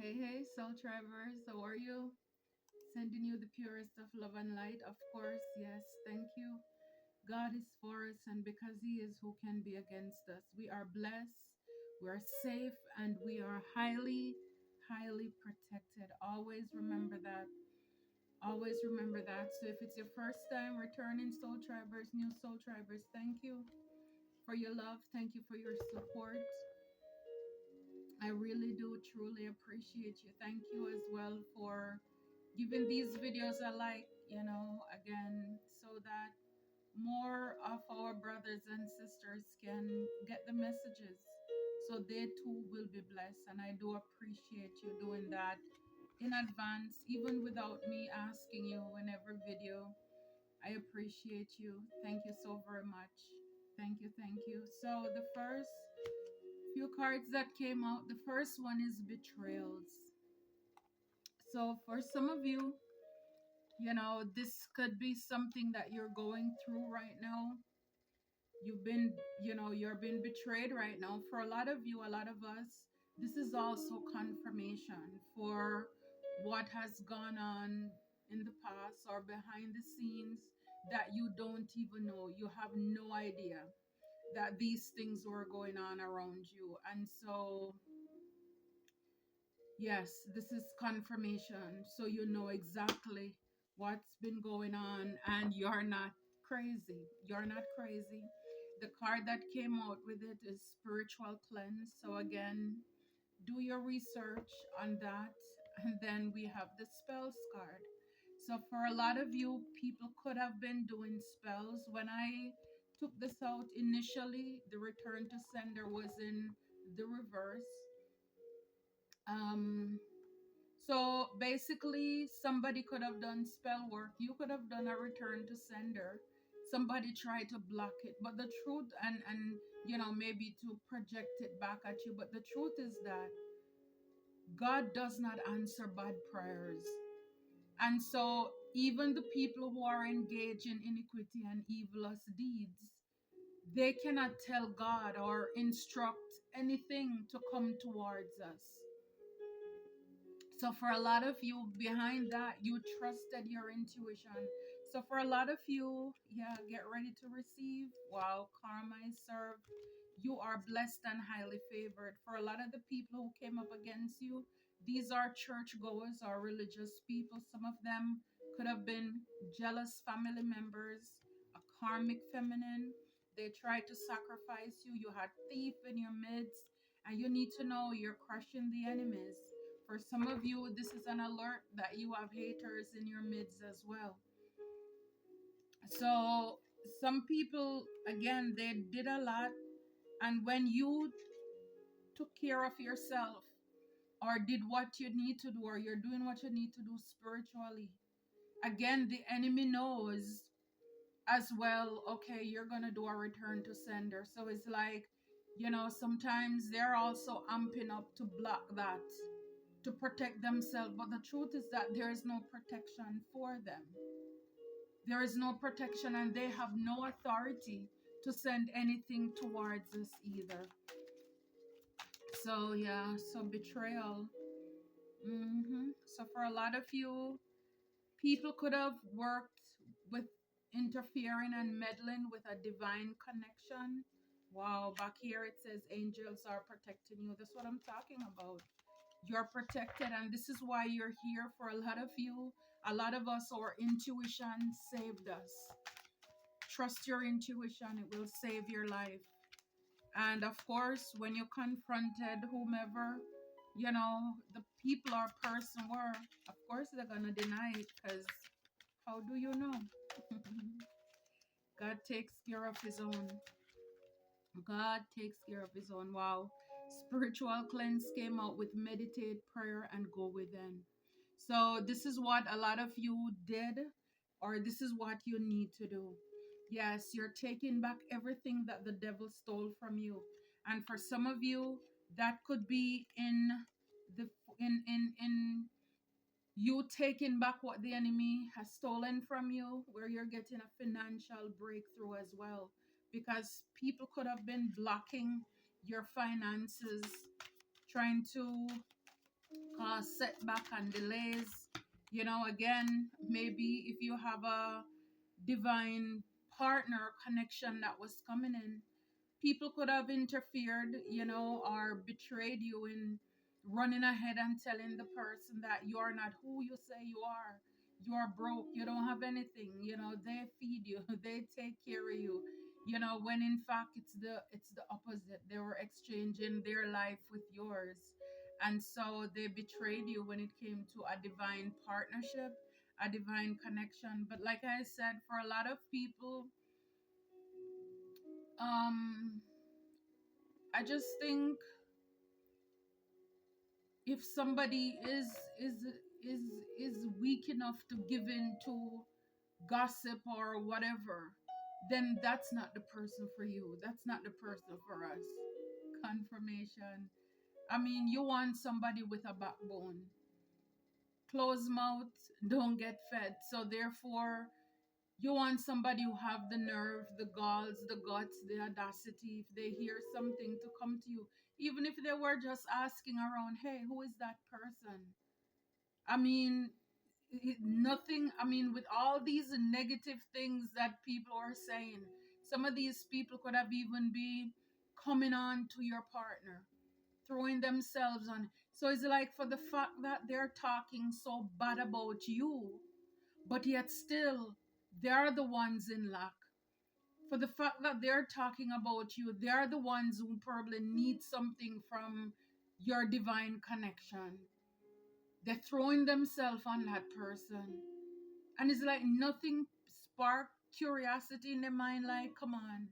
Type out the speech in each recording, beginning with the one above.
Hey, hey, soul travelers, how are you? Sending you the purest of love and light, of course. Yes, thank you. God is for us, and because He is, who can be against us? We are blessed, we are safe, and we are highly, highly protected. Always remember that. Always remember that. So, if it's your first time returning soul tribers, new soul tribers, thank you for your love. Thank you for your support. I really do truly appreciate you. Thank you as well for giving these videos a like, again, so that more of our brothers and sisters can get the messages so they too will be blessed. And I do appreciate you doing that in advance, even without me asking you in every video. I appreciate you. Thank you so very much. Thank you, thank you. So the first few cards that came out, the first one is betrayals. So for some of you, this could be something that you're going through right now. You've been, you're being betrayed right now. For a lot of you, a lot of us, this is also confirmation for what has gone on in the past or behind the scenes that you don't even know. You have no idea that these things were going on around you. And so, yes, this is confirmation. So you know exactly what's been going on and you're not crazy. You're not crazy. The card that came out with it is spiritual cleanse. So again, do your research on that. And then we have the spells card. So for a lot of you, people could have been doing spells. When I took this out initially, the return to sender was in the reverse. Um, so basically, somebody could have done spell work. You could have done a return to sender. Somebody tried to block it, but the truth, and maybe to project it back at you. But the truth is that God does not answer bad prayers, and so even the people who are engaged in iniquity and evilous deeds, they cannot tell God or instruct anything to come towards us. So for a lot of you behind that, you trusted your intuition. So for a lot of you, yeah, get ready to receive. Wow, karma is served. You are blessed and highly favored. For a lot of the people who came up against you, these are churchgoers or religious people. Some of them could have been jealous family members, a karmic feminine. They tried to sacrifice you. You had thief in your midst. And you need to know you're crushing the enemies. For some of you, this is an alert that you have haters in your midst as well. So, some people, again, they did a lot. And when you took care of yourself or did what you need to do, or you're doing what you need to do spiritually, again, the enemy knows as well, okay, you're going to do a return to sender. So, it's like, sometimes they're also amping up to block that, to protect themselves. But the truth is that there is no protection for them. There is no protection, and they have no authority to send anything towards us either. So, yeah, so betrayal. So, for a lot of you, people could have worked with interfering and meddling with a divine connection. Wow, back here it says angels are protecting you. That's what I'm talking about. You're protected, and this is why you're here. For a lot of you, a lot of us, our intuition saved us. Trust your intuition, it will save your life. And of course, when you confronted whomever, the people or person were, of course they're gonna deny it, because how do you know? God takes care of his own. God takes care of his own. Wow. Spiritual cleanse came out with meditate, prayer, and go within. So this is what a lot of you did, or this is what you need to do. Yes, you're taking back everything that the devil stole from you. And for some of you, that could be the in you taking back what the enemy has stolen from you, where you're getting a financial breakthrough as well, because people could have been blocking your finances, trying to cause setback and delays. Again, maybe if you have a divine partner connection that was coming in, people could have interfered, or betrayed you in running ahead and telling the person that you're not who you say you are. You're broke, you don't have anything, they feed you, they take care of you, when in fact it's the opposite. They were exchanging their life with yours. And so they betrayed you when it came to a divine partnership, a divine connection. But like I said, for a lot of people, um I just think if somebody is is is weak enough to give in to gossip or whatever, then that's not the person for you. That's not the person for us. Confirmation. I mean, you want somebody with a backbone. Closed mouth don't get fed. So therefore, you want somebody who have the nerve, the galls, the guts, the audacity. If they hear something, to come to you, even if they were just asking around, hey, who is that person? I mean, nothing. I mean, with all these negative things that people are saying, some of these people could have even be coming on to your partner, throwing themselves on. So it's like, for the fact that they're talking so bad about you, but yet still they're the ones in lack. For the fact that they're talking about you, they're the ones who probably need something from your divine connection. They're throwing themselves on that person. And it's like nothing spark curiosity in their mind, like, come on,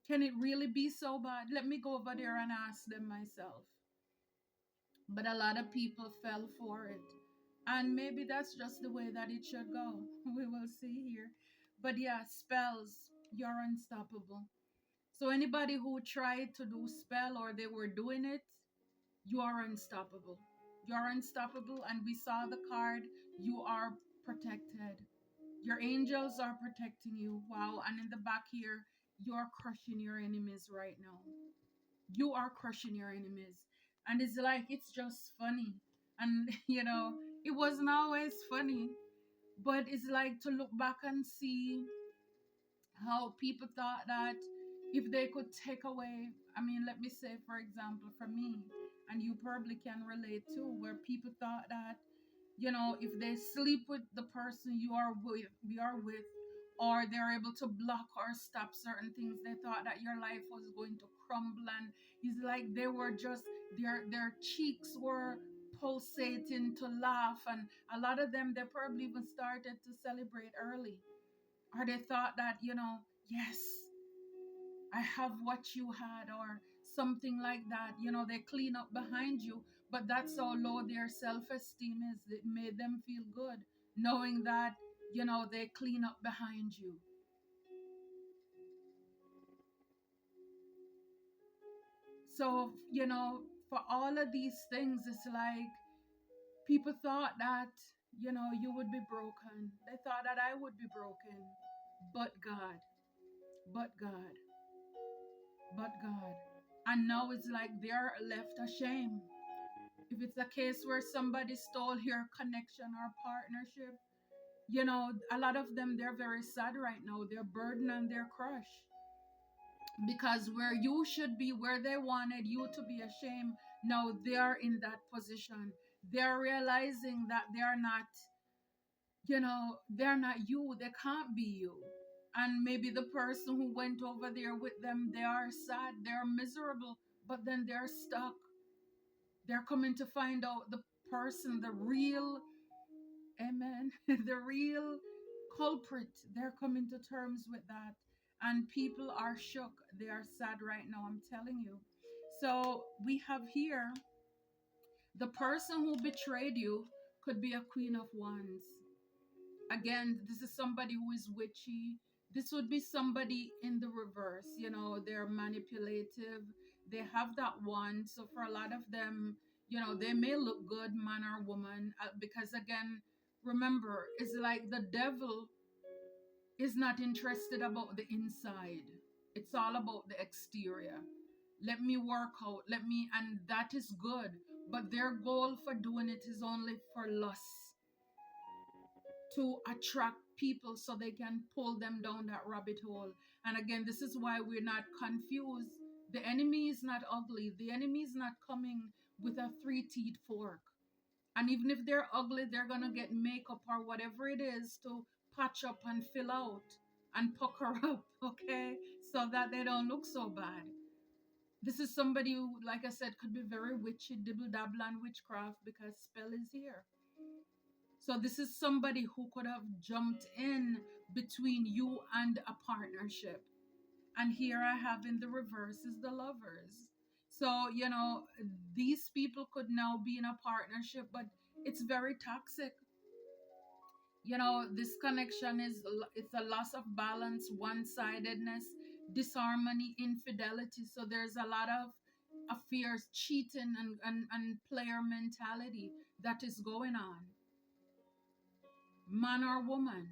can it really be so bad? Let me go over there and ask them myself. But a lot of people fell for it. And maybe that's just the way that it should go. We will see here. But yeah, spells, you're unstoppable. So anybody who tried to do spell or they were doing it, you are unstoppable. You're unstoppable. And we saw the card, you are protected. Your angels are protecting you. Wow. And in the back here, you're crushing your enemies right now. You are crushing your enemies. And it's like, it's just funny. And, it wasn't always funny, but it's like to look back and see how people thought that if they could take away, I mean, let me say, for example, for me, and you probably can relate too, where people thought that, if they sleep with the person we are with, or they're able to block or stop certain things, they thought that your life was going to crumble. And it's like they were just, their cheeks were pulsating to laugh. And a lot of them, they probably even started to celebrate early, or they thought that, yes, I have what you had, or something like that. They clean up behind you, but that's how low their self esteem is. It made them feel good knowing that, they clean up behind you. So, for all of these things, it's like people thought that, you would be broken. They thought that I would be broken. But God, but God, but God. And now it's like they're left ashamed. If it's a case where somebody stole your connection or partnership, a lot of them, they're very sad right now. They're burdened and they're crushed. Because where you should be, where they wanted you to be ashamed, now they're in that position. They're realizing that they're not you. They can't be you. And maybe the person who went over there with them, they are sad, they're miserable, but then they're stuck. They're coming to find out the person, the real, amen, the real culprit. They're coming to terms with that. And people are shook. They are sad right now, I'm telling you. So we have here the person who betrayed you could be a queen of wands. Again, this is somebody who is witchy. This would be somebody in the reverse. They're manipulative. They have that wand. So for a lot of them, they may look good, man or woman, because again, remember, it's like the devil is not interested about the inside. It's all about the exterior. Let me work out. And that is good. but their goal for doing it is only for lust, to attract people so they can pull them down that rabbit hole. And again, this is why we're not confused. The enemy is not ugly. The enemy is not coming with a three-teeth fork. And even if they're ugly, they're going to get makeup or whatever it is to patch up and fill out and pucker up, okay? So that they don't look so bad. This is somebody who, like I said, could be very witchy, dibble dabble and witchcraft because spell is here. So this is somebody who could have jumped in between you and a partnership. And here I have in the reverse is the lovers. So, these people could now be in a partnership, but it's very toxic. This connection it's a loss of balance, one-sidedness, disharmony, infidelity. So there's a lot of affairs, cheating and player mentality that is going on. Man or woman,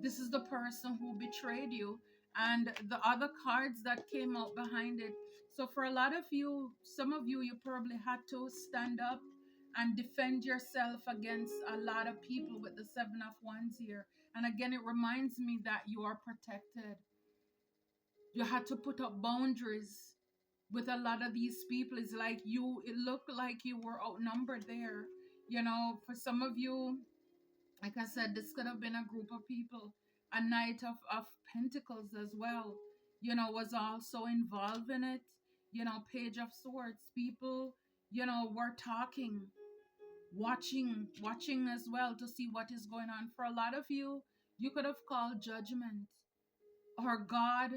this is the person who betrayed you, and the other cards that came out behind it. So for a lot of you, some of you, you probably had to stand up and defend yourself against a lot of people with the Seven of Wands here. And again, it reminds me that you are protected. You had to put up boundaries with a lot of these people. It's like it looked like you were outnumbered there. For some of you, like I said, this could have been a group of people. A Knight of Pentacles as well, was also involved in it. Page of Swords. People, were talking, watching as well to see what is going on. For a lot of you, you could have called judgment or God,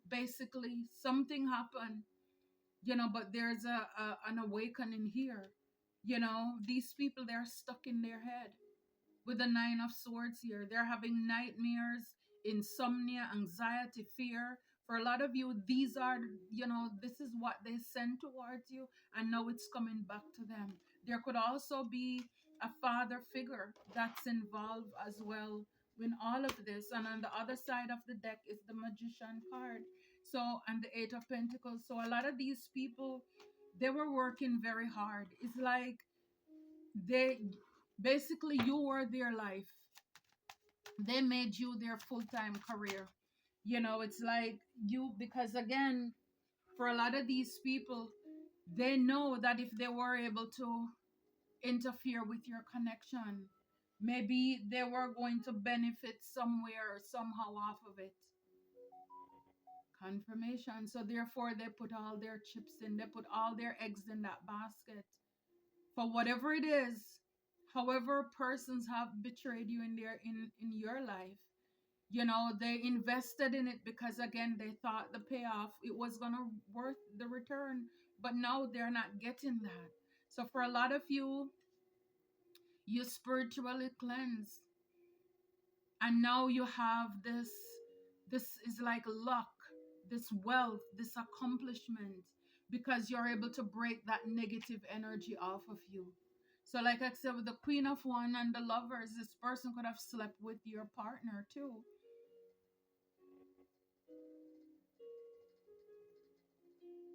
basically something happened, but there's an awakening here. These people, they're stuck in their head with the Nine of Swords here. They're having nightmares, insomnia, anxiety, fear. For a lot of you, these are, this is what they send towards you, and now it's coming back to them. There could also be a father figure that's involved as well in all of this. And on the other side of the deck is the Magician card. So, and the Eight of Pentacles. So a lot of these people, they were working very hard. It's like they basically, you were their life. They made you their full-time career. It's like because again, for a lot of these people, they know that if they were able to interfere with your connection, maybe they were going to benefit somewhere or somehow off of it. Confirmation. So therefore, they put all their chips in, they put all their eggs in that basket for whatever it is. However, persons have betrayed you in your life, they invested in it because again, they thought the payoff, it was gonna worth the return, but now they're not getting that. So for a lot of you, you spiritually cleanse, and now you have this is like luck, this wealth, this accomplishment, because you're able to break that negative energy off of you. So like I said, with the Queen of Wands and the Lovers, this person could have slept with your partner too.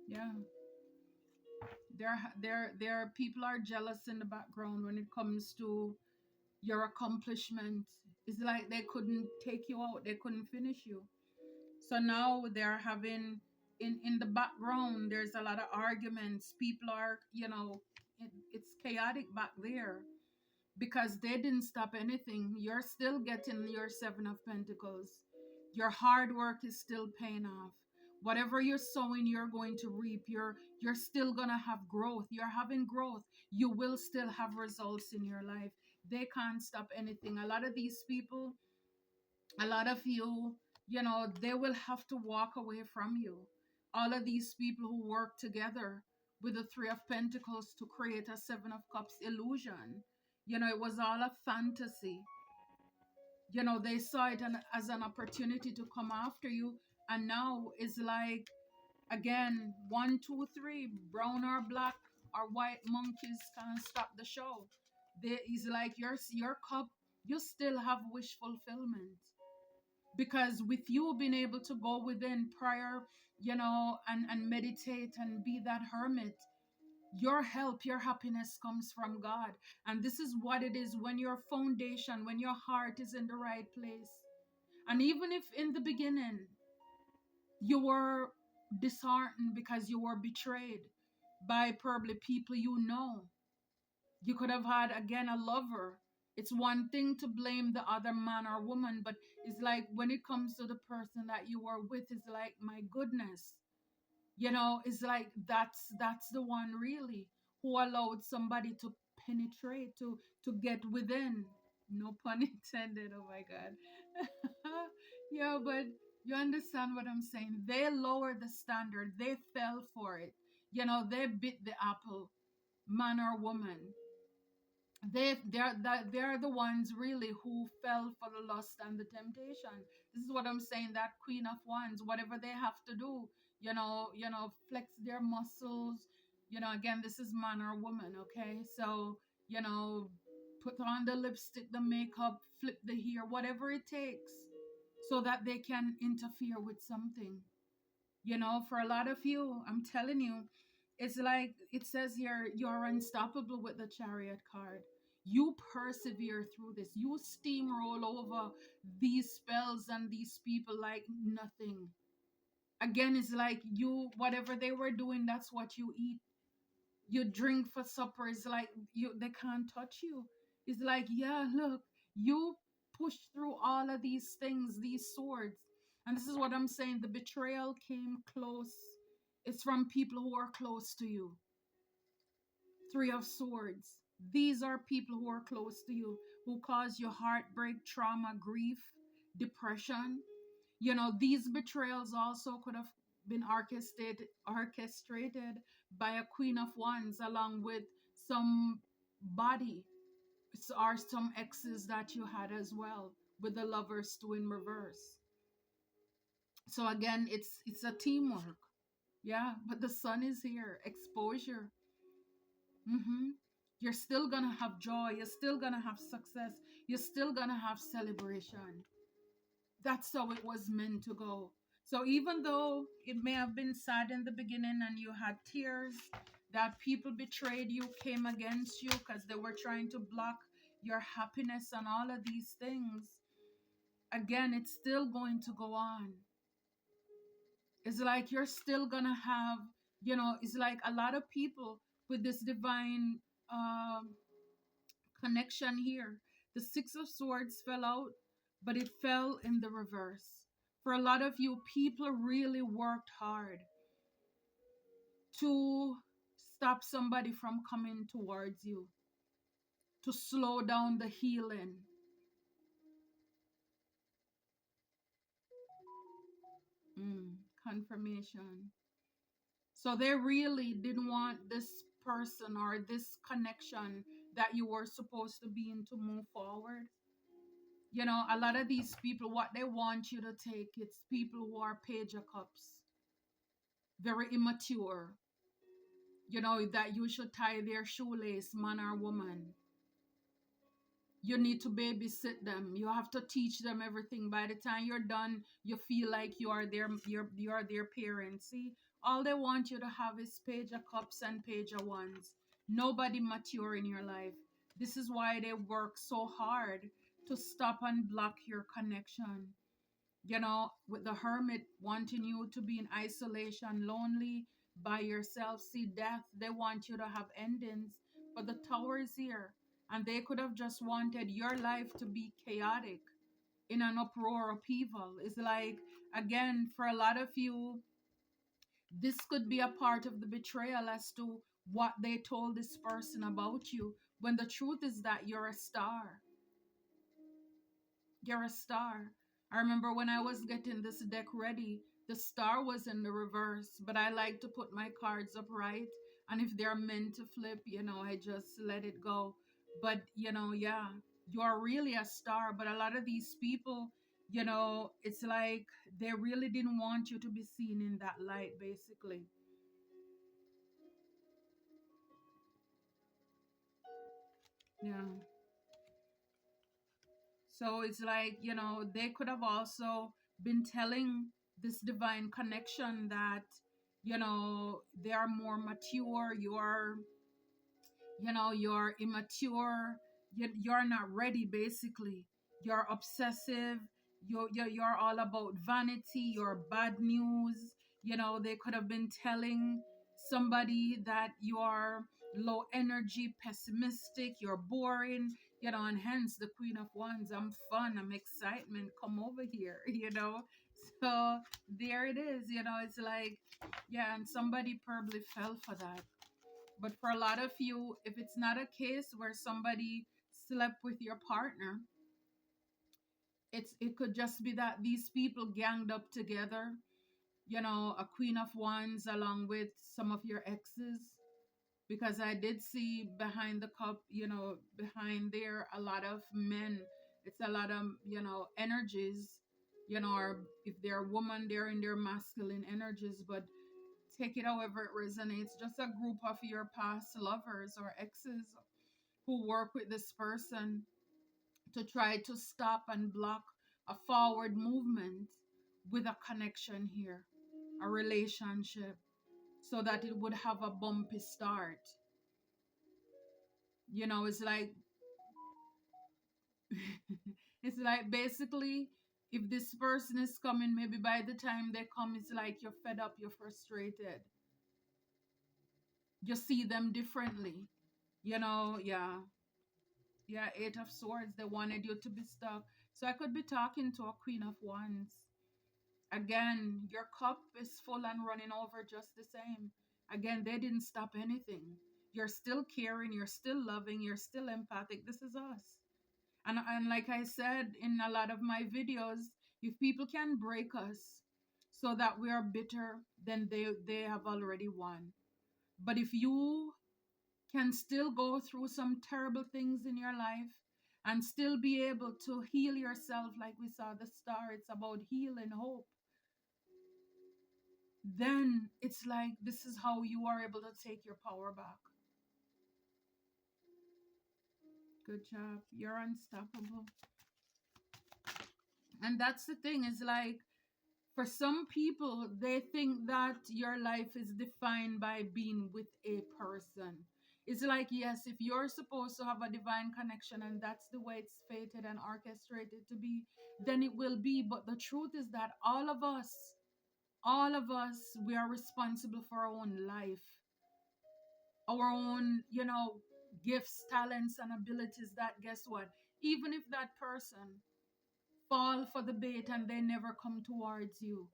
Yeah. There people are jealous in the background when it comes to your accomplishment. It's like they couldn't take you out, they couldn't finish you. So now they're having in the background, there's a lot of arguments. People are, it's chaotic back there because they didn't stop anything. You're still getting your Seven of Pentacles. Your hard work is still paying off. Whatever you're sowing, you're going to reap. You're still gonna have growth. You're having growth. You will still have results in your life. They can't stop anything. A lot of these people, a lot of you, they will have to walk away from you. All of these people who work together with the Three of Pentacles to create a Seven of Cups illusion, it was all a fantasy. They saw it as an opportunity to come after you, and now it's like, again, 1, 2, 3, brown or black or white monkeys can't stop the show. It's like your cup, you still have wish fulfillment, because with you being able to go within prayer, and meditate and be that hermit, Your help, your happiness comes from God. And this is what it is when your foundation, when your heart is in the right place. And even if in the beginning you were disheartened because you were betrayed by probably people you know, you could have had again a lover. It's one thing to blame the other man or woman, but it's like when it comes to the person that you were with, it's like, my goodness, it's like that's the one really who allowed somebody to penetrate, to get within. No pun intended. Oh my God. Yeah, but you understand what I'm saying. They lowered the standard, they fell for it. They bit the apple, man or woman. They're the ones really who fell for the lust and the temptation. This is what I'm saying, that Queen of Wands, whatever they have to do, flex their muscles. Again, this is man or woman, okay? So, you know put on the lipstick, the makeup, flip the hair, whatever it takes, so that they can interfere with something. For a lot of you, I'm telling you, it's like it says here, you're unstoppable with the Chariot card. You persevere through this. You steamroll over these spells and these people like nothing. Again, it's like whatever they were doing, that's what you eat. You drink for supper. It's like they can't touch you. It's like, yeah, look, you push through all of these things, these swords. And this is what I'm saying. The betrayal came close. It's from people who are close to you. Three of Swords. These are people who are close to you, who cause you heartbreak, trauma, grief, depression. These betrayals also could have been orchestrated by a Queen of Wands, along with some body or some exes that you had as well, with the Lovers two in reverse. So again, it's a teamwork. Yeah, but the sun is here. Exposure. Mm-hmm. You're still gonna have joy. You're still gonna have success. You're still gonna have celebration. That's how it was meant to go. So even though it may have been sad in the beginning and you had tears that people betrayed you, came against you because they were trying to block your happiness and all of these things, again, it's still going to go on. It's like you're still gonna have, it's like a lot of people with this divine connection here. The Six of Swords fell out, but it fell in the reverse. For a lot of you, people really worked hard to stop somebody from coming towards you, to slow down the healing. Confirmation. So they really didn't want this person or this connection that you were supposed to be in to move forward. A lot of these people, what they want you to take, it's people who are Page of Cups, very immature, that you should tie their shoelace, man or woman. You need to babysit them. You have to teach them everything. By the time you're done, you feel like you are their parents. See, all they want you to have is Page of Cups and Page of Wands. Nobody mature in your life. This is why they work so hard to stop and block your connection. With the Hermit wanting you to be in isolation, lonely, by yourself. See, death, they want you to have endings. But the Tower is here. And they could have just wanted your life to be chaotic, in an uproar, upheaval. It's like, again, for a lot of you, this could be a part of the betrayal as to what they told this person about you, when the truth is that you're a star. You're a star. I remember when I was getting this deck ready, the star was in the reverse, but I like to put my cards upright. And if they're meant to flip, I just let it go. But, yeah, you're really a star. But a lot of these people, it's like they really didn't want you to be seen in that light, basically. Yeah. So it's like, they could have also been telling this divine connection that, they are more mature. You're immature. You're not ready, basically. You're obsessive. You're all about vanity. You're bad news. They could have been telling somebody that you're low energy, pessimistic, you're boring, and hence the Queen of Wands. I'm fun, I'm excitement, come over here, so there it is. It's like, yeah, and somebody probably fell for that. But for a lot of you, if it's not a case where somebody slept with your partner, it could just be that these people ganged up together, a Queen of Wands along with some of your exes. Because I did see behind the cup, behind there, a lot of men. It's a lot of, energies, or if they're a woman, they're in their masculine energies. But take it however it resonates. Just a group of your past lovers or exes who work with this person to try to stop and block a forward movement with a connection here, a relationship, so that it would have a bumpy start. It's like it's like basically, if this person is coming, maybe by the time they come, it's like you're fed up, you're frustrated, you see them differently. Yeah. Yeah, Eight of Swords. They wanted you to be stuck. So I could be talking to a Queen of Wands. Again, your cup is full and running over just the same. Again, they didn't stop anything. You're still caring, you're still loving, you're still empathic. This is us. And like I said in a lot of my videos, if people can break us so that we are bitter, then they have already won. But if you can still go through some terrible things in your life and still be able to heal yourself, like we saw the star, it's about healing, hope, then it's like this is how you are able to take your power back. Good job. You're unstoppable. And that's the thing, is like, for some people, they think that your life is defined by being with a person. It's like, yes, if you're supposed to have a divine connection and that's the way it's fated and orchestrated to be, then it will be. But the truth is that all of us, we are responsible for our own life, our own, gifts, talents, and abilities. That, guess what? Even if that person fall for the bait and they never come towards you,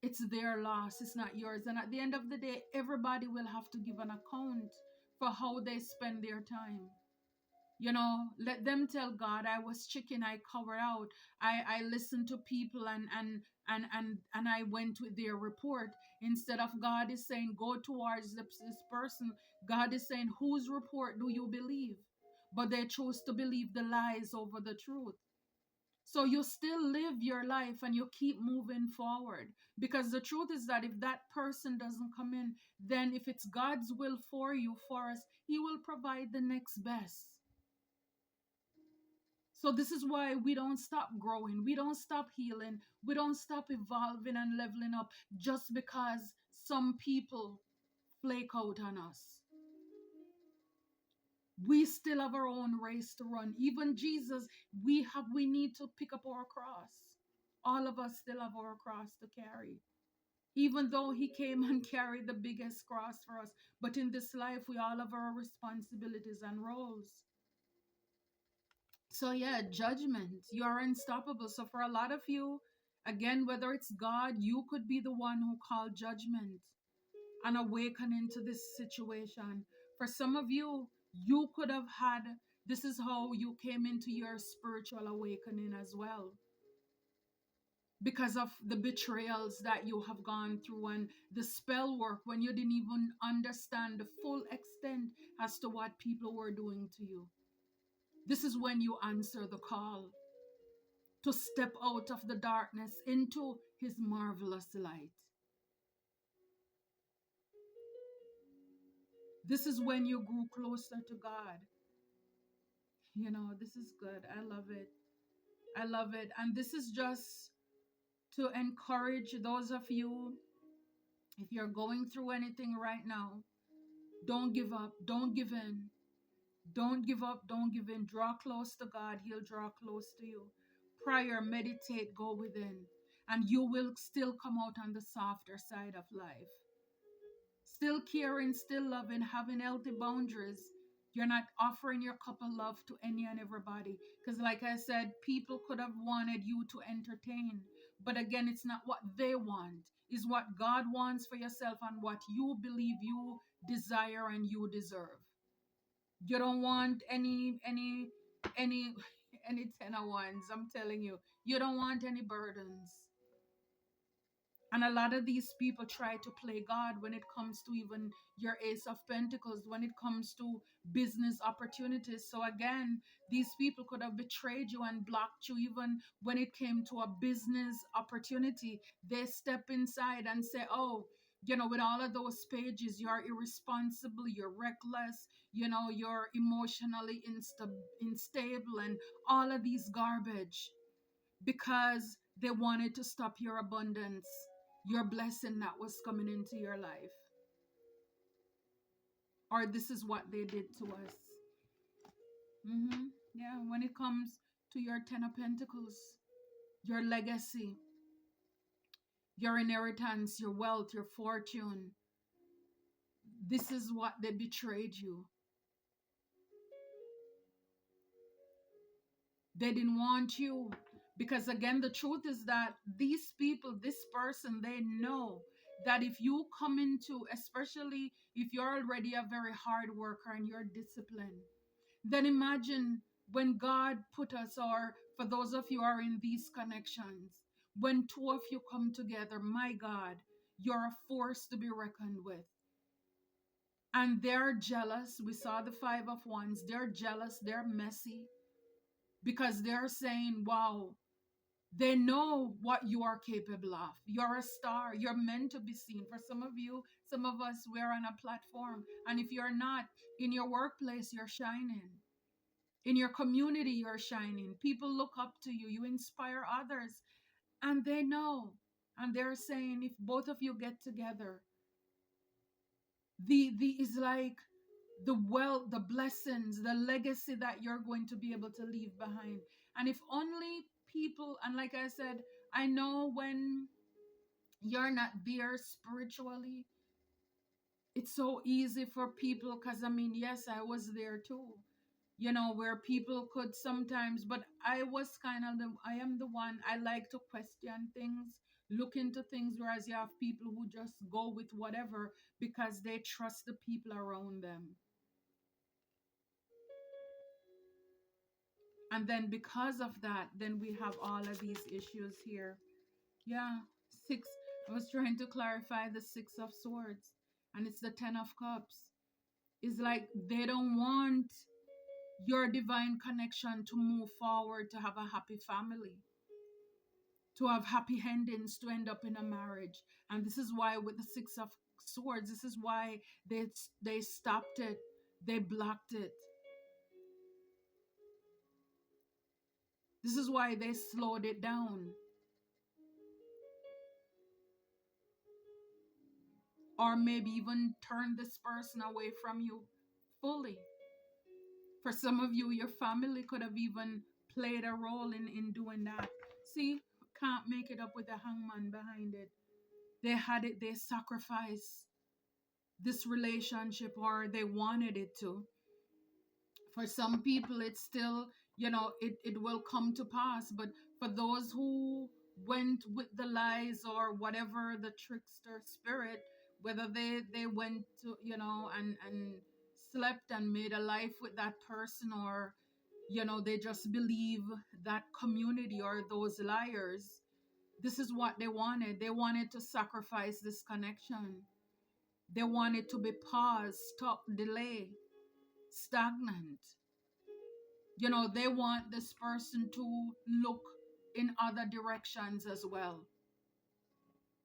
it's their loss, it's not yours. And at the end of the day, everybody will have to give an account for how they spend their time. Let them tell God, I was chicken, I covered out, I listened to people, and I went with their report. Instead of God is saying, go towards this person, God is saying, whose report do you believe? But they chose to believe the lies over the truth. So you still live your life and you keep moving forward, because the truth is that if that person doesn't come in, then if it's God's will for you, for us, He will provide the next best. So this is why we don't stop growing, we don't stop healing, we don't stop evolving and leveling up just because some people flake out on us. We still have our own race to run. Even Jesus, we need to pick up our cross. All of us still have our cross to carry. Even though He came and carried the biggest cross for us. But in this life, we all have our responsibilities and roles. So yeah, judgment. You are unstoppable. So for a lot of you, again, whether it's God, you could be the one who called judgment and awakening to this situation. For some of you, you could have had, this is how you came into your spiritual awakening as well, because of the betrayals that you have gone through and the spell work, when you didn't even understand the full extent as to what people were doing to you. This is when you answer the call to step out of the darkness into His marvelous light. This is when you grew closer to God. This is good. I love it. I love it. And this is just to encourage those of you If you're going through anything right now, don't give up. Don't give in. Don't give up. Don't give in. Draw close to God. He'll draw close to you. Prayer, meditate, go within. And you will still come out on the softer side of life. Still caring, still loving, having healthy boundaries. You're not offering your cup of love to any and everybody. Because, like I said, people could have wanted you to entertain. But again, it's not what they want, it's what God wants for yourself and what you believe you desire and you deserve. You don't want any any 10 of wands. I'm telling you, you don't want any burdens. And a lot of these people try to play God when it comes to even your Ace of Pentacles, when it comes to business opportunities. So again, these people could have betrayed you and blocked you even when it came to a business opportunity. They step inside and say, oh, with all of those pages, you're irresponsible, you're reckless, you're emotionally unstable, and all of these garbage because they wanted to stop your abundance, your blessing that was coming into your life. Or this is what they did to us. Yeah, when it comes to your 10 of Pentacles, your legacy, your inheritance, your wealth, your fortune, this is what they betrayed you. They didn't want you. Because again, the truth is that these people, this person, they know that if you come into, especially if you're already a very hard worker and you're disciplined, then imagine when God put us, or for those of you who are in these connections, when two of you come together, my God, you're a force to be reckoned with. And they're jealous. We saw the 5 of Wands. They're jealous. They're messy because they're saying, wow, they know what you are capable of. You're a star. You're meant to be seen. For some of you, some of us, we're on a platform. And if you're not, in your workplace, you're shining. In your community, you're shining. People look up to you. You inspire others. And they know. And they're saying, if both of you get together, the is like the wealth, the blessings, the legacy that you're going to be able to leave behind. And if only people, and like I said, I know when you're not there spiritually, it's so easy for people, because I mean, yes, I was there too, where people could sometimes, but I was kind of I am the one, I like to question things, look into things, whereas you have people who just go with whatever because they trust the people around them. And then because of that, then we have all of these issues here. Yeah, six. I was trying to clarify the 6 of Swords, and it's the 10 of Cups. It's like they don't want your divine connection to move forward, to have a happy family, to have happy endings, to end up in a marriage. And this is why with the 6 of Swords, this is why they stopped it, they blocked it. This is why they slowed it down. Or maybe even turn this person away from you fully. For some of you, your family could have even played a role in doing that. See, can't make it up with a hangman behind it. They had it, they sacrificed this relationship, or they wanted it to. For some people, it's still, it will come to pass. But for those who went with the lies or whatever, the trickster spirit, whether they went to, and slept and made a life with that person, or, they just believe that community or those liars, this is what they wanted. They wanted to sacrifice this connection. They wanted to be paused, stop, delay, stagnant. They want this person to look in other directions as well.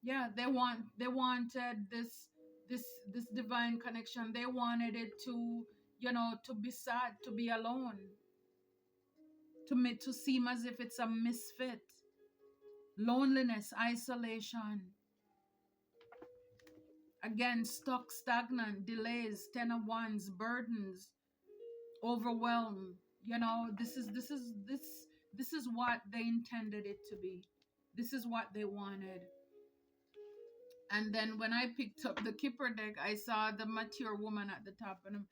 Yeah, they wanted this divine connection. They wanted it to, to be sad, to be alone, to seem as if it's a misfit. Loneliness, isolation. Again, stuck, stagnant, delays, 10 of Wands, burdens, overwhelmed. This is what they intended it to be. This is what they wanted. And then when I picked up the Kipper deck, I saw the mature woman at the top, and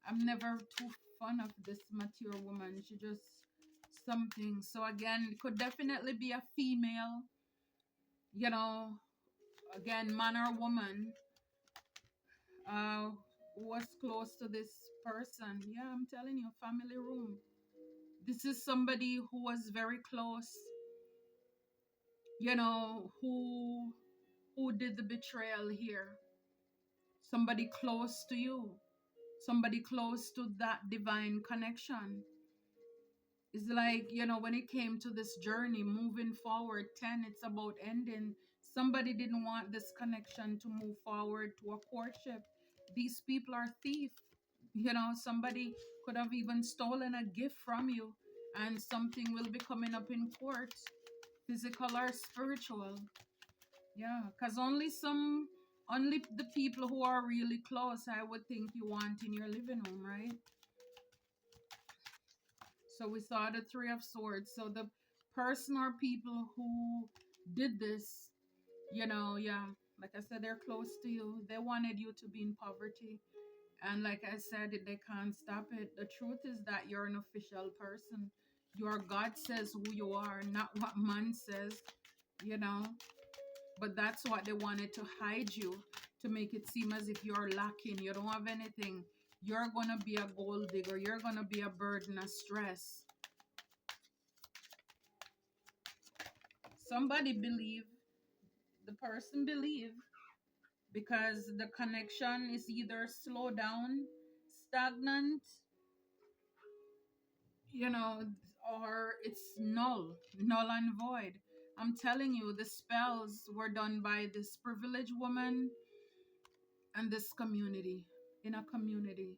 I'm never too fond of this mature woman. She just something. So again, it could definitely be a female, you know, again, man or woman, who was close to this person. Yeah, I'm telling you, family room. This is somebody who was very close, who did the betrayal here. Somebody close to you, somebody close to that divine connection. It's like, when it came to this journey, moving forward, 10, it's about ending. Somebody didn't want this connection to move forward to a courtship. These people are thieves. Somebody could have even stolen a gift from you, and something will be coming up in court, physical or spiritual. Yeah, because only the people who are really close, I would think you want in your living room, right? So we saw the Three of Swords. So the person or people who did this, yeah, like I said, they're close to you. They wanted you to be in poverty. And like I said, they can't stop it. The truth is that you're an official person. Your God says who you are, not what man says, you know. But that's what they wanted to hide you, to make it seem as if you're lacking. You don't have anything. You're going to be a gold digger. You're going to be a burden, a stress. Somebody believe, the person believe, because the connection is either slow down, stagnant, or it's null and void. I'm telling you, the spells were done by this privileged woman and this community, in a community.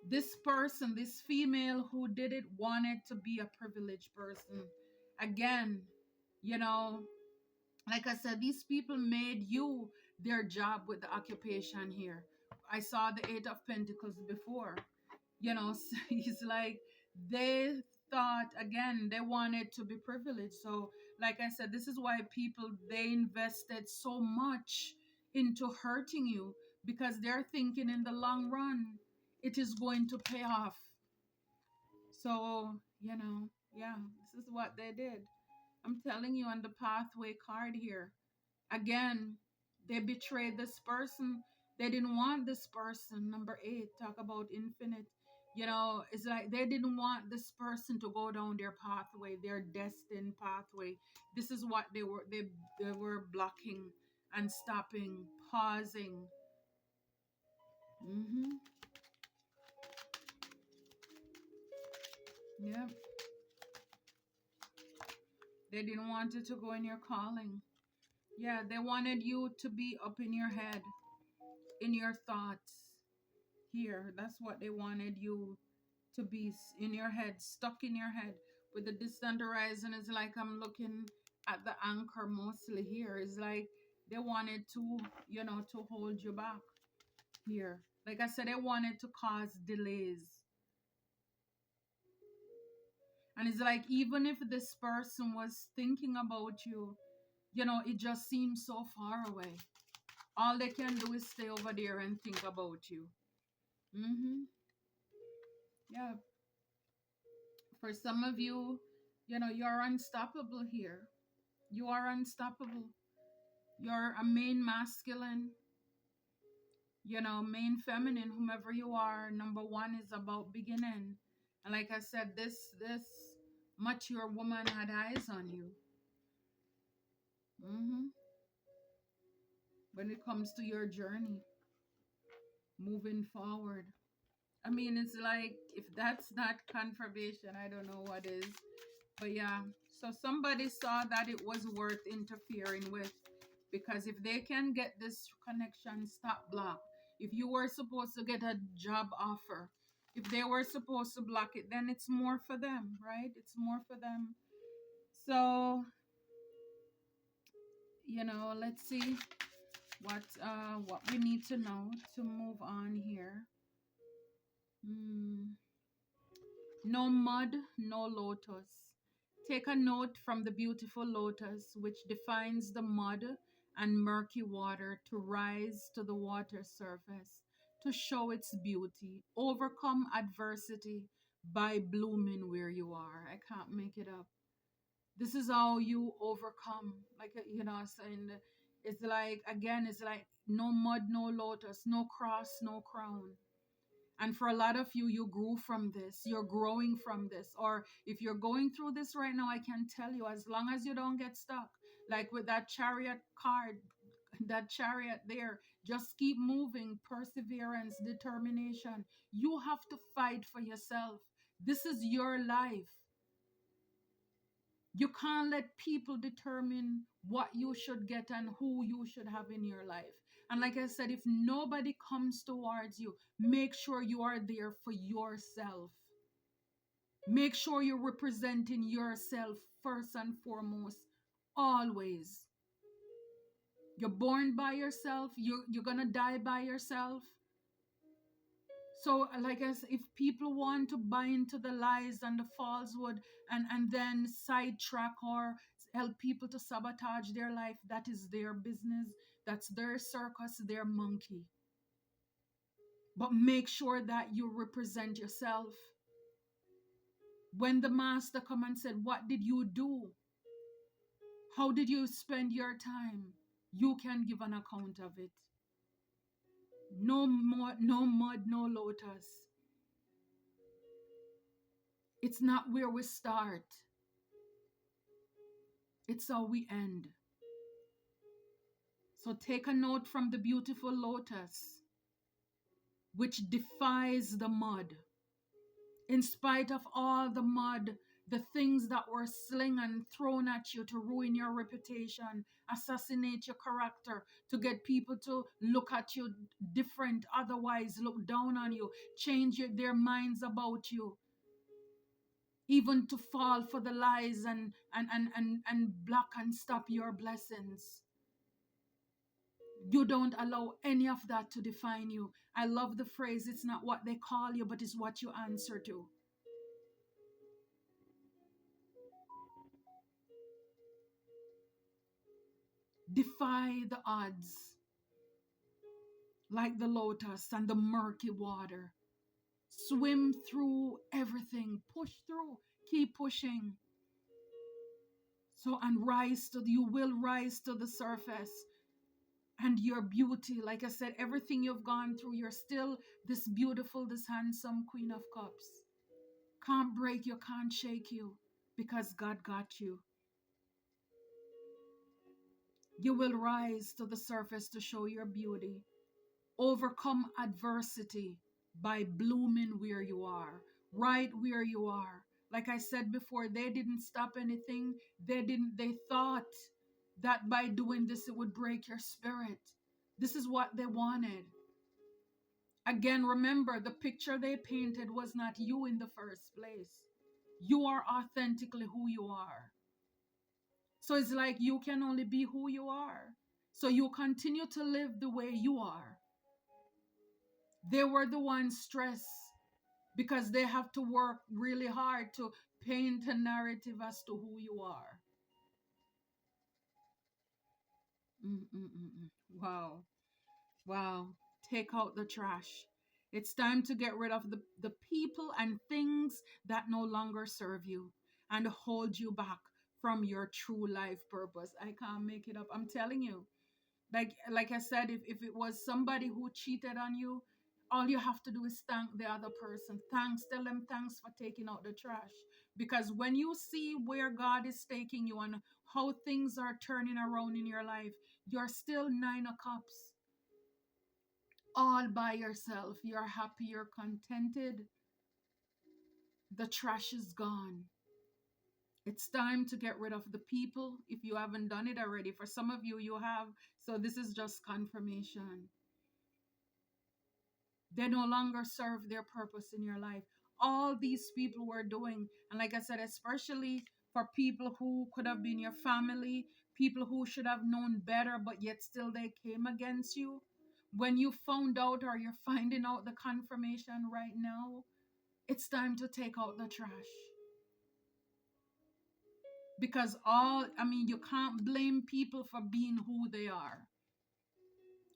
This person, this female who did it, wanted to be a privileged person. Again, like I said, these people made you their job with the occupation here. I saw the Eight of Pentacles before. It's like they thought, again, they wanted to be privileged. So like I said, this is why people, they invested so much into hurting you, because they're thinking in the long run it is going to pay off. So yeah, this is what they did. I'm telling you, on the pathway card here, again, they betrayed this person. They didn't want this person. Number 8, talk about infinite. It's like they didn't want this person to go down their pathway, their destined pathway. This is what they were blocking and stopping, pausing. Yeah. They didn't want it to go in your calling. Yeah, they wanted you to be up in your head, in your thoughts. Here, that's what they wanted you to be, in your head, stuck in your head. With the distant horizon, it's like I'm looking at the anchor mostly here. It's like they wanted to, to hold you back here. Like I said, they wanted to cause delays. And it's like, even if this person was thinking about you, it just seems so far away. All they can do is stay over there and think about you. Yeah. For some of you, you're unstoppable here. You are unstoppable. You're a main masculine, main feminine, whomever you are. Number 1 is about beginning. And like I said, this mature woman had eyes on you. When it comes to your journey, moving forward. I mean, it's like, if that's not confirmation, I don't know what is. But yeah, so somebody saw that it was worth interfering with, because if they can get this connection stop block, if you were supposed to get a job offer, if they were supposed to block it, then it's more for them, right? It's more for them. So, let's see. What we need to know to move on here. Hmm. No mud, no lotus. Take a note from the beautiful lotus, which defines the mud and murky water to rise to the water surface, to show its beauty. Overcome adversity by blooming where you are. I can't make it up. This is how you overcome. Like, saying it's like, again, it's like no mud, no lotus, no cross, no crown. And for a lot of you, you grew from this. You're growing from this. Or if you're going through this right now, I can tell you, as long as you don't get stuck, like with that chariot card, that chariot there, just keep moving. Perseverance, determination. You have to fight for yourself. This is your life. You can't let people determine what you should get and who you should have in your life. And like I said, if nobody comes towards you, make sure you are there for yourself. Make sure you're representing yourself first and foremost, always. You're born by yourself, you're gonna die by yourself. So, like I said, if people want to buy into the lies and the falsehood and then sidetrack or help people to sabotage their life, that is their business. That's their circus, their monkey. But make sure that you represent yourself. When the master come and said, what did you do? How did you spend your time? You can give an account of it. No more, no mud, no lotus. It's not where we start. It's how we end. So take a note from the beautiful lotus, which defies the mud. In spite of all the mud, the things that were slung and thrown at you to ruin your reputation, assassinate your character, to get people to look at you different, otherwise look down on you, change their minds about you, even to fall for the lies and block and stop your blessings. You don't allow any of that to define you. I love the phrase, it's not what they call you, but it's what you answer to. Defy the odds, like the lotus and the murky water. Swim through everything, push through, keep pushing. So, and you will rise to the surface. And your beauty, like I said, everything you've gone through, you're still this beautiful, this handsome Queen of Cups. Can't break you, can't shake you, because God got you. You will rise to the surface to show your beauty. Overcome adversity by blooming where you are, right where you are. Like I said before, they didn't stop anything. They thought that by doing this, it would break your spirit. This is what they wanted. Again, remember, the picture they painted was not you in the first place. You are authentically who you are. So it's like you can only be who you are. So you continue to live the way you are. They were the ones stressed because they have to work really hard to paint a narrative as to who you are. Mm-mm-mm-mm. Wow. Wow. Take out the trash. It's time to get rid of the people and things that no longer serve you and hold you back from your true life purpose. I can't make it up. I'm telling you. Like I said, if it was somebody who cheated on you, all you have to do is thank the other person. Thanks, tell them thanks for taking out the trash. Because when you see where God is taking you and how things are turning around in your life, you're still 9 of cups, all by yourself. You're happy, you're contented. The trash is gone. It's time to get rid of the people if you haven't done it already. For some of you, you have. So this is just confirmation. They no longer serve their purpose in your life. All these people were doing, and like I said, especially for people who could have been your family, people who should have known better, but yet still they came against you. When you found out or you're finding out the confirmation right now, it's time to take out the trash. Because you can't blame people for being who they are.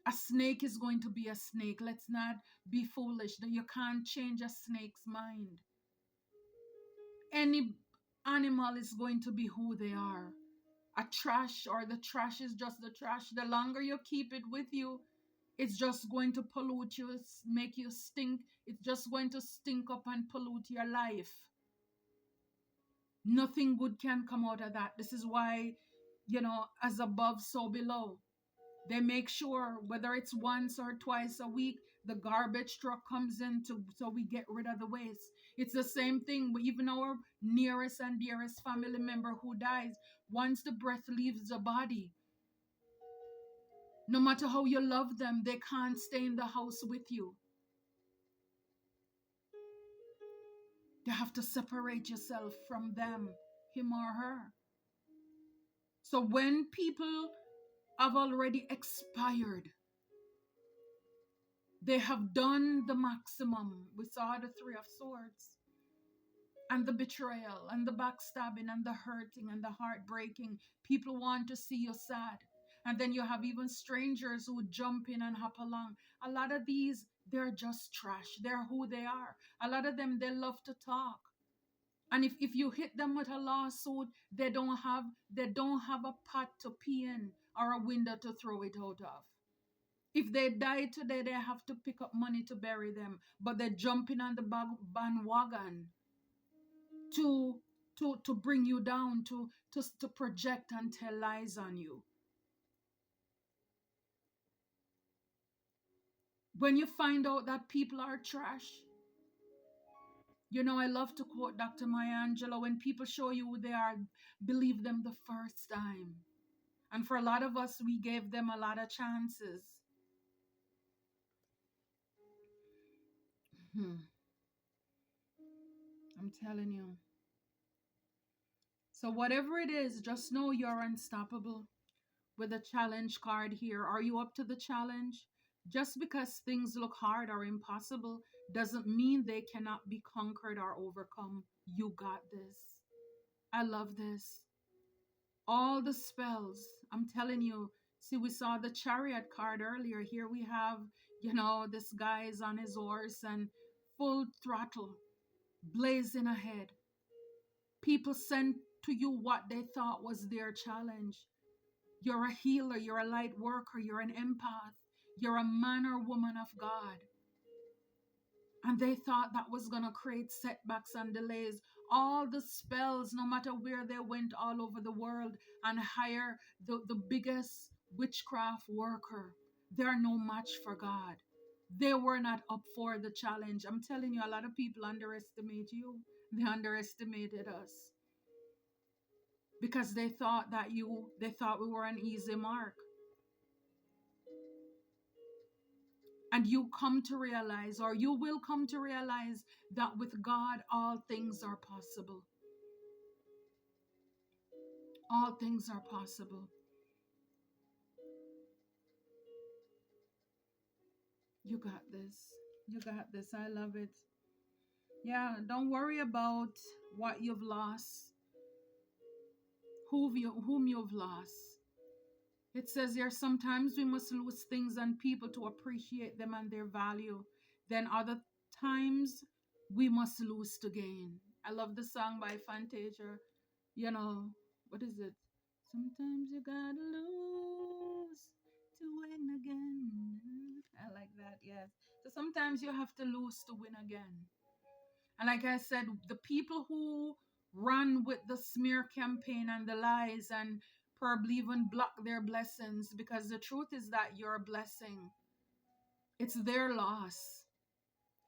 A snake is going to be a snake. Let's not be foolish. You can't change a snake's mind. Any animal is going to be who they are. A trash, or the trash is just the trash. The longer you keep it with you, it's just going to pollute you, make you stink. It's just going to stink up and pollute your life. Nothing good can come out of that. This is why, as above, so below. They make sure, whether it's once or twice a week, the garbage truck comes in so we get rid of the waste. It's the same thing. Even our nearest and dearest family member who dies, once the breath leaves the body, no matter how you love them, they can't stay in the house with you. You have to separate yourself from them, him or her. So when people have already expired, they have done the maximum. We saw the Three of Swords, and the betrayal, and the backstabbing, and the hurting, and the heartbreaking. People want to see you sad. And then you have even strangers who jump in and hop along. A lot of these, they're just trash. They're who they are. A lot of them, they love to talk. And if you hit them with a lawsuit, they don't have a pot to pee in or a window to throw it out of. If they die today, they have to pick up money to bury them. But they're jumping on the bandwagon to bring you down, to project and tell lies on you. When you find out that people are trash, I love to quote Dr. Maya Angelou: when people show you who they are, believe them the first time. And for a lot of us, we gave them a lot of chances. I'm telling you. So whatever it is, just know you're unstoppable. With a challenge card here, are you up to the challenge? Just because things look hard or impossible doesn't mean they cannot be conquered or overcome. You got this. I love this. All the spells, I'm telling you. See, we saw the Chariot card earlier. Here we have, this guy is on his horse and full throttle, blazing ahead. People sent to you what they thought was their challenge. You're a healer, you're a light worker, you're an empath, you're a man or woman of God. And they thought that was going to create setbacks and delays. All the spells, no matter where they went all over the world and hire the biggest witchcraft worker, they're no match for God. They were not up for the challenge. I'm telling you, a lot of people underestimate you. They underestimated us. Because they thought we were an easy mark. And you come to realize, or you will come to realize, that with God, all things are possible. All things are possible. You got this. You got this. I love it. Yeah, don't worry about what you've lost, whom you've lost. It says here, sometimes we must lose things and people to appreciate them and their value. Then other times we must lose to gain. I love the song by Fantasia. What is it? Sometimes you gotta lose to win again. I like that, yes. So sometimes you have to lose to win again. And like I said, the people who run with the smear campaign and the lies and probably even block their blessings, because the truth is that you're a blessing. It's their loss.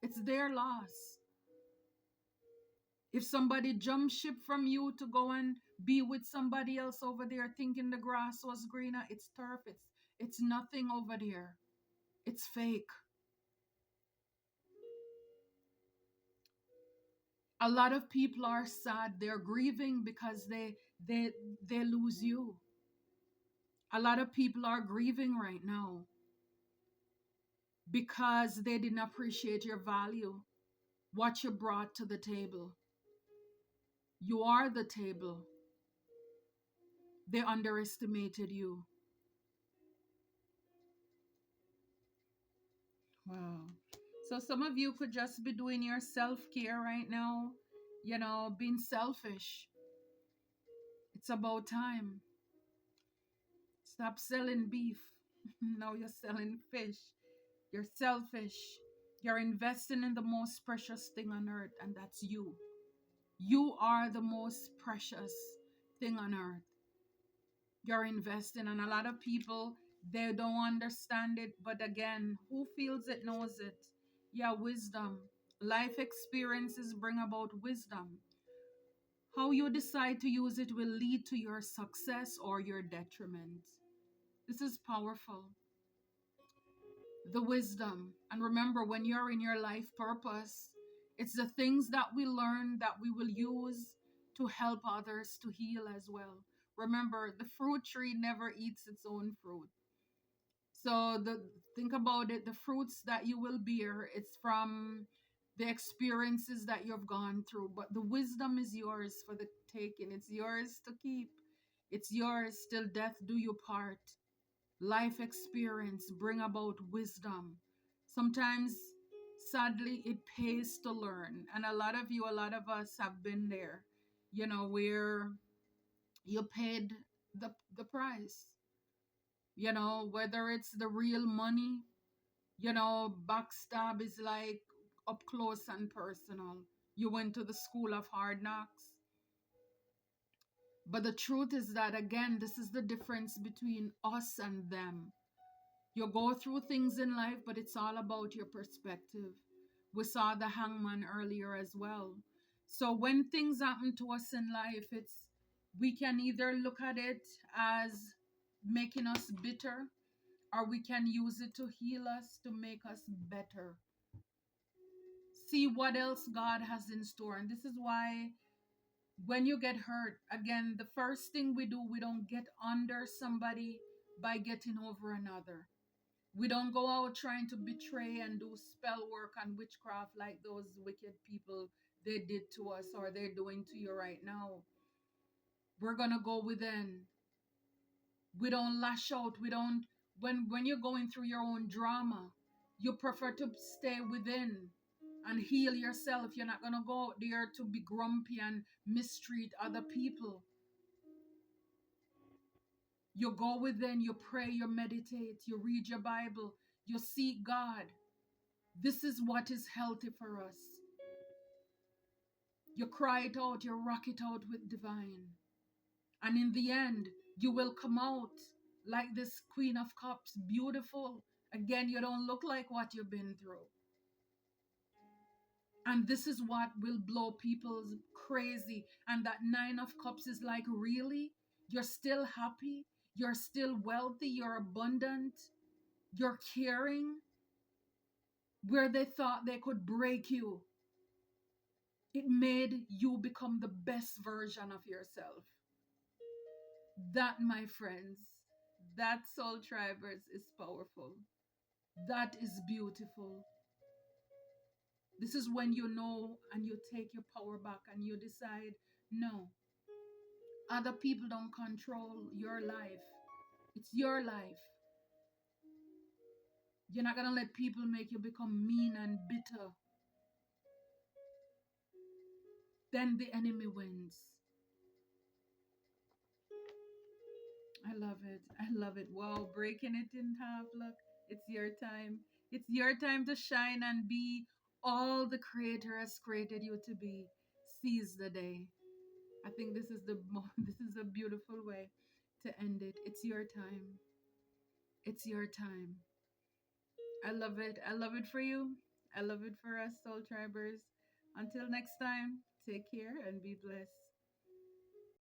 It's their loss. If somebody jumps ship from you to go and be with somebody else over there thinking the grass was greener, it's turf. It's nothing over there. It's fake. A lot of people are sad. They're grieving because they lose you. A lot of people are grieving right now because they didn't appreciate your value, what you brought to the table. You are the table. They underestimated you. Wow. So some of you could just be doing your self-care right now, being selfish. It's about time. Stop selling beef. Now you're selling fish. You're selfish. You're investing in the most precious thing on earth, and that's you. You are the most precious thing on earth. You're investing, and a lot of people, they don't understand it. But again, who feels it knows it. Yeah, wisdom. Life experiences bring about wisdom. How you decide to use it will lead to your success or your detriment. This is powerful. The wisdom. And remember, when you're in your life purpose, it's the things that we learn that we will use to help others to heal as well. Remember, the fruit tree never eats its own fruit. So think about it, the fruits that you will bear, it's from the experiences that you've gone through. But the wisdom is yours for the taking. It's yours to keep. It's yours till death do you part. Life experience bring about wisdom. Sometimes, sadly, it pays to learn. And a lot of us have been there, where you paid the price, whether it's the real money, backstab is like up close and personal. You went to the school of hard knocks. But the truth is that, again, this is the difference between us and them. You go through things in life, but it's all about your perspective. We saw the hangman earlier as well. So when things happen to us in life, we can either look at it as making us bitter, or we can use it to heal us, to make us better. See what else God has in store. And this is why when you get hurt, again, the first thing we do, we don't get under somebody by getting over another. We don't go out trying to betray and do spell work and witchcraft like those wicked people they did to us or they're doing to you right now. We're gonna go within. We don't lash out. We don't when you're going through your own drama, you prefer to stay within and heal yourself. You're not gonna go out there to be grumpy and mistreat other people. You go within, you pray, you meditate, you read your Bible, you seek God. This is what is healthy for us. You cry it out, you rock it out with divine. And in the end, you will come out like this Queen of Cups, beautiful. Again, you don't look like what you've been through. And this is what will blow people crazy. And that Nine of Cups is like, really? You're still happy? You're still wealthy? You're abundant? You're caring? Where they thought they could break you, it made you become the best version of yourself. That, my friends, that soul tribers is powerful. That is beautiful. This is when you know and you take your power back and you decide, no, other people don't control your life. It's your life. You're not going to let people make you become mean and bitter. Then the enemy wins. I love it. I love it. Wow, breaking it in half. Look, it's your time. It's your time to shine and be all the Creator has created you to be. Seize the day. I think this is this is a beautiful way to end it. It's your time. It's your time. I love it. I love it for you. I love it for us, Soul Tribers. Until next time, take care and be blessed.